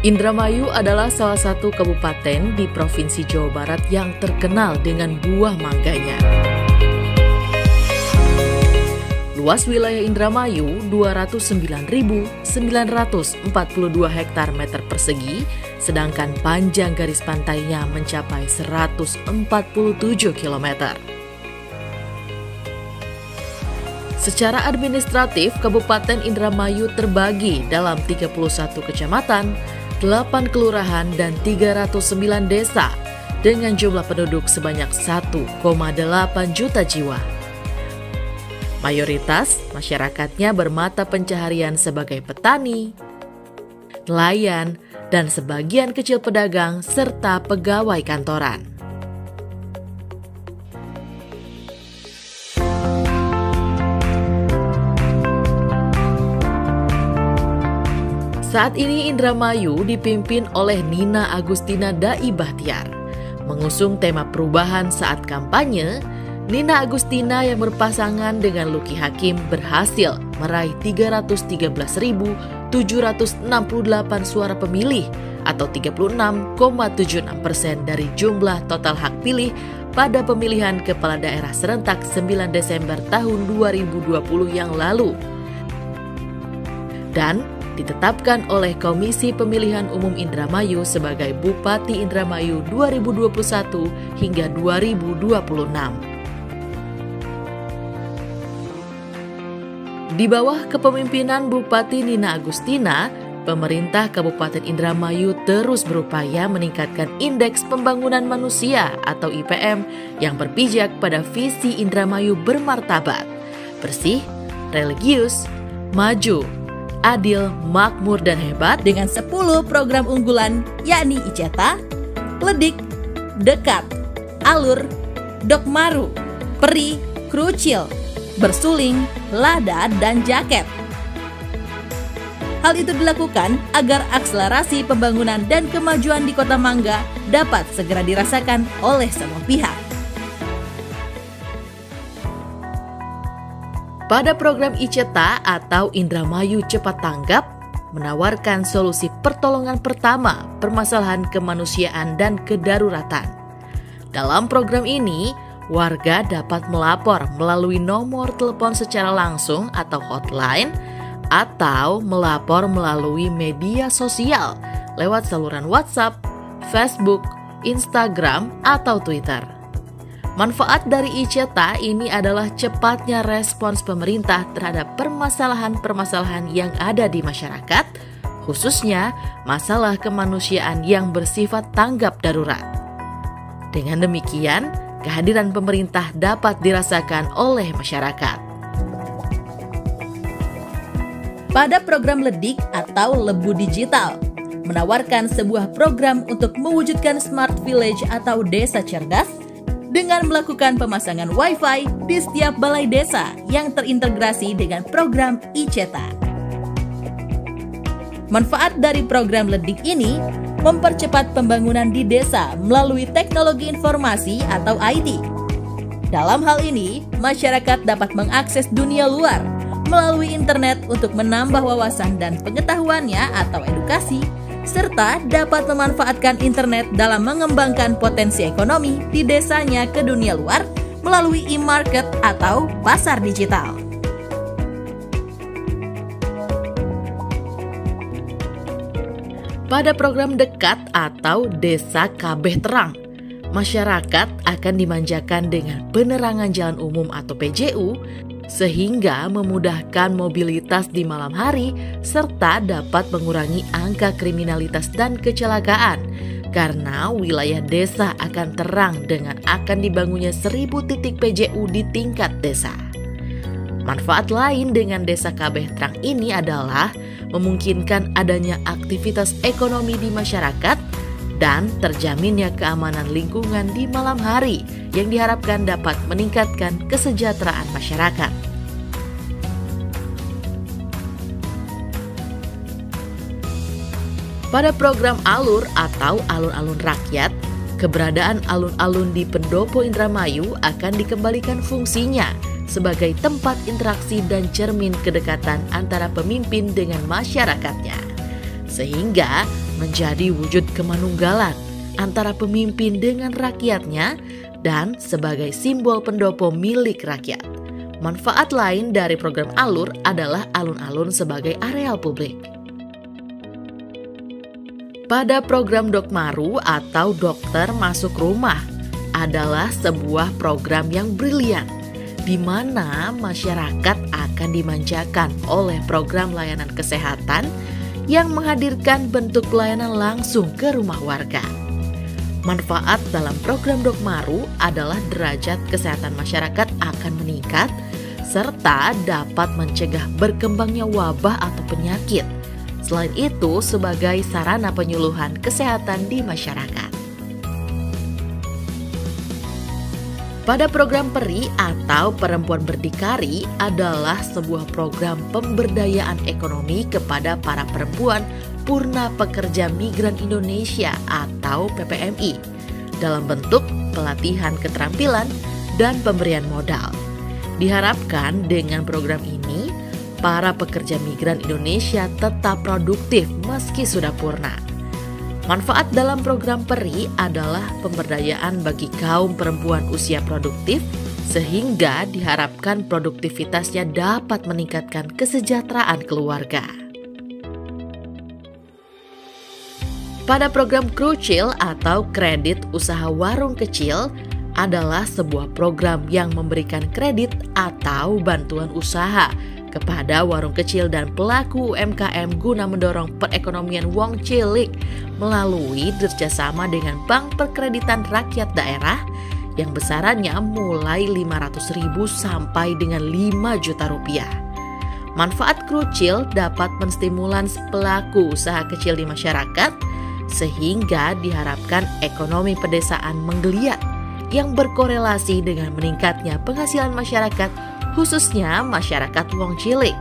Indramayu adalah salah satu kabupaten di Provinsi Jawa Barat yang terkenal dengan buah mangganya. Luas wilayah Indramayu 209.942 hektar meter persegi, sedangkan panjang garis pantainya mencapai 147 km. Secara administratif, Kabupaten Indramayu terbagi dalam 31 kecamatan, 8 kelurahan, dan 309 desa dengan jumlah penduduk sebanyak 1,8 juta jiwa. Mayoritas masyarakatnya bermata pencaharian sebagai petani, nelayan, dan sebagian kecil pedagang serta pegawai kantoran. Saat ini Indramayu dipimpin oleh Nina Agustina Dai Bahtiar. Mengusung tema perubahan saat kampanye, Nina Agustina yang berpasangan dengan Luki Hakim berhasil meraih 313.768 suara pemilih atau 36,76% dari jumlah total hak pilih pada pemilihan kepala daerah serentak 9 Desember tahun 2020 yang lalu. Dan ditetapkan oleh Komisi Pemilihan Umum Indramayu sebagai Bupati Indramayu 2021 hingga 2026. Di bawah kepemimpinan Bupati Nina Agustina, pemerintah Kabupaten Indramayu terus berupaya meningkatkan Indeks Pembangunan Manusia atau IPM yang berpijak pada visi Indramayu bermartabat, bersih, religius, maju, adil, makmur, dan hebat dengan 10 program unggulan yakni ICETA, Ledik, Dekat, Alur, Dokmaru, Peri, Krucil, Bersuling, Lada, dan Jaket. Hal itu dilakukan agar akselerasi pembangunan dan kemajuan di Kota Mangga dapat segera dirasakan oleh semua pihak. Pada program ICETA atau Indramayu Cepat Tanggap, menawarkan solusi pertolongan pertama permasalahan kemanusiaan dan kedaruratan. Dalam program ini, warga dapat melapor melalui nomor telepon secara langsung atau hotline, atau melapor melalui media sosial lewat saluran WhatsApp, Facebook, Instagram, atau Twitter. Manfaat dari ICETA ini adalah cepatnya respons pemerintah terhadap permasalahan-permasalahan yang ada di masyarakat, khususnya masalah kemanusiaan yang bersifat tanggap darurat. Dengan demikian, kehadiran pemerintah dapat dirasakan oleh masyarakat. Pada program Ledik atau Lebu Digital, menawarkan sebuah program untuk mewujudkan Smart Village atau desa cerdas dengan melakukan pemasangan Wi-Fi di setiap balai desa yang terintegrasi dengan program ICETA. Manfaat dari program Ledik ini mempercepat pembangunan di desa melalui teknologi informasi atau IT. Dalam hal ini, masyarakat dapat mengakses dunia luar melalui internet untuk menambah wawasan dan pengetahuannya atau edukasi, serta dapat memanfaatkan internet dalam mengembangkan potensi ekonomi di desanya ke dunia luar melalui e-market atau pasar digital. Pada program Dekat atau Desa Kabeh Terang, masyarakat akan dimanjakan dengan penerangan jalan umum atau PJU, sehingga memudahkan mobilitas di malam hari serta dapat mengurangi angka kriminalitas dan kecelakaan karena wilayah desa akan terang dengan akan dibangunnya 1000 titik PJU di tingkat desa. Manfaat lain dengan Desa Kabeh Terang ini adalah memungkinkan adanya aktivitas ekonomi di masyarakat dan terjaminnya keamanan lingkungan di malam hari yang diharapkan dapat meningkatkan kesejahteraan masyarakat. Pada program Alur atau alun-alun rakyat, keberadaan alun-alun di Pendopo Indramayu akan dikembalikan fungsinya sebagai tempat interaksi dan cermin kedekatan antara pemimpin dengan masyarakatnya. Sehingga menjadi wujud kemanunggalan antara pemimpin dengan rakyatnya dan sebagai simbol pendopo milik rakyat. Manfaat lain dari program ALUR adalah alun-alun sebagai areal publik. Pada program Dokmaru atau Dokter Masuk Rumah adalah sebuah program yang brilian, di mana masyarakat akan dimanjakan oleh program layanan kesehatan yang menghadirkan bentuk pelayanan langsung ke rumah warga. Manfaat dalam program Dokmaru adalah derajat kesehatan masyarakat akan meningkat, serta dapat mencegah berkembangnya wabah atau penyakit. Selain itu, sebagai sarana penyuluhan kesehatan di masyarakat. Pada program PERI atau Perempuan Berdikari adalah sebuah program pemberdayaan ekonomi kepada para perempuan Purna Pekerja Migran Indonesia atau PPMI dalam bentuk pelatihan keterampilan dan pemberian modal. Diharapkan dengan program ini, para pekerja migran Indonesia tetap produktif meski sudah purna. Manfaat dalam program PERI adalah pemberdayaan bagi kaum perempuan usia produktif, sehingga diharapkan produktivitasnya dapat meningkatkan kesejahteraan keluarga. Pada program Krucil atau Kredit Usaha Warung Kecil adalah sebuah program yang memberikan kredit atau bantuan usaha kepada warung kecil dan pelaku UMKM guna mendorong perekonomian wong cilik melalui kerjasama dengan Bank Perkreditan Rakyat Daerah yang besarannya mulai 500.000 sampai dengan 5 juta rupiah. Manfaat Krucil dapat menstimulans pelaku usaha kecil di masyarakat sehingga diharapkan ekonomi pedesaan menggeliat yang berkorelasi dengan meningkatnya penghasilan masyarakat, khususnya masyarakat wong cilik.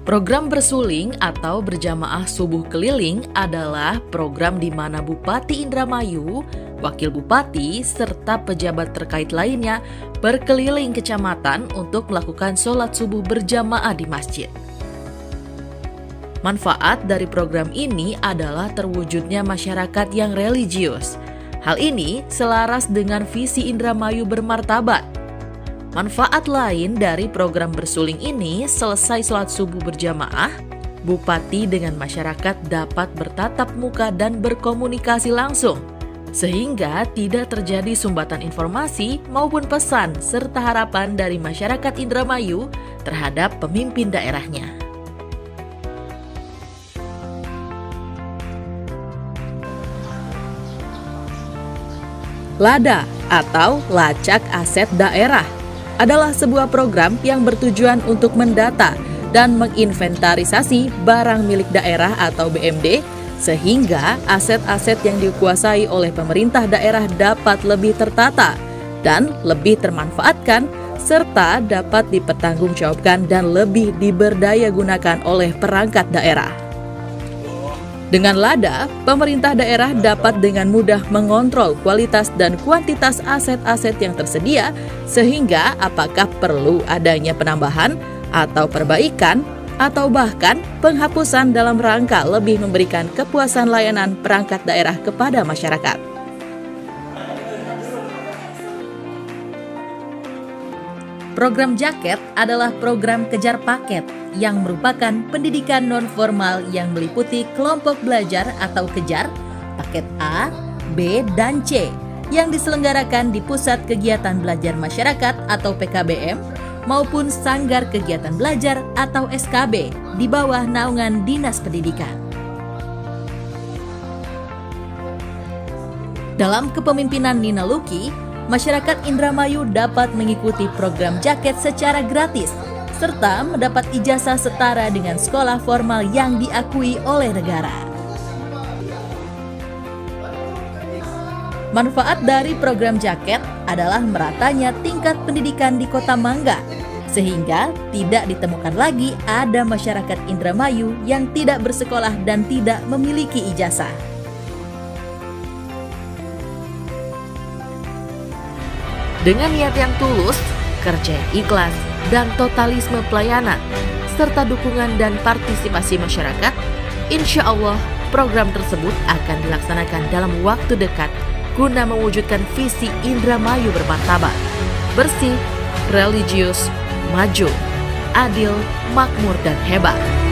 Program bersuling atau berjamaah subuh keliling adalah program di mana Bupati Indramayu, Wakil Bupati, serta pejabat terkait lainnya berkeliling kecamatan untuk melakukan sholat subuh berjamaah di masjid. Manfaat dari program ini adalah terwujudnya masyarakat yang religius. Hal ini selaras dengan visi Indramayu bermartabat. Manfaat lain dari program bersuling ini, selesai sholat subuh berjamaah, Bupati dengan masyarakat dapat bertatap muka dan berkomunikasi langsung, sehingga tidak terjadi sumbatan informasi maupun pesan serta harapan dari masyarakat Indramayu terhadap pemimpin daerahnya. LADA atau Lacak Aset Daerah adalah sebuah program yang bertujuan untuk mendata dan menginventarisasi barang milik daerah atau BMD sehingga aset-aset yang dikuasai oleh pemerintah daerah dapat lebih tertata dan lebih termanfaatkan serta dapat dipertanggungjawabkan dan lebih diberdayagunakan oleh perangkat daerah. Dengan LADA, pemerintah daerah dapat dengan mudah mengontrol kualitas dan kuantitas aset-aset yang tersedia sehingga apakah perlu adanya penambahan atau perbaikan atau bahkan penghapusan dalam rangka lebih memberikan kepuasan layanan perangkat daerah kepada masyarakat. Program Jaket adalah program kejar paket yang merupakan pendidikan non-formal yang meliputi kelompok belajar atau kejar, paket A, B, dan C yang diselenggarakan di Pusat Kegiatan Belajar Masyarakat atau PKBM maupun Sanggar Kegiatan Belajar atau SKB di bawah naungan Dinas Pendidikan. Dalam kepemimpinan Nina Luki, masyarakat Indramayu dapat mengikuti program Jaket secara gratis serta mendapat ijazah setara dengan sekolah formal yang diakui oleh negara. Manfaat dari program Jaket adalah meratanya tingkat pendidikan di Kota Mangga, sehingga tidak ditemukan lagi ada masyarakat Indramayu yang tidak bersekolah dan tidak memiliki ijazah. Dengan niat yang tulus, kerja yang ikhlas, dan totalisme pelayanan, serta dukungan dan partisipasi masyarakat, Insya Allah, program tersebut akan dilaksanakan dalam waktu dekat guna mewujudkan visi Indramayu bermartabat, bersih, religius, maju, adil, makmur, dan hebat.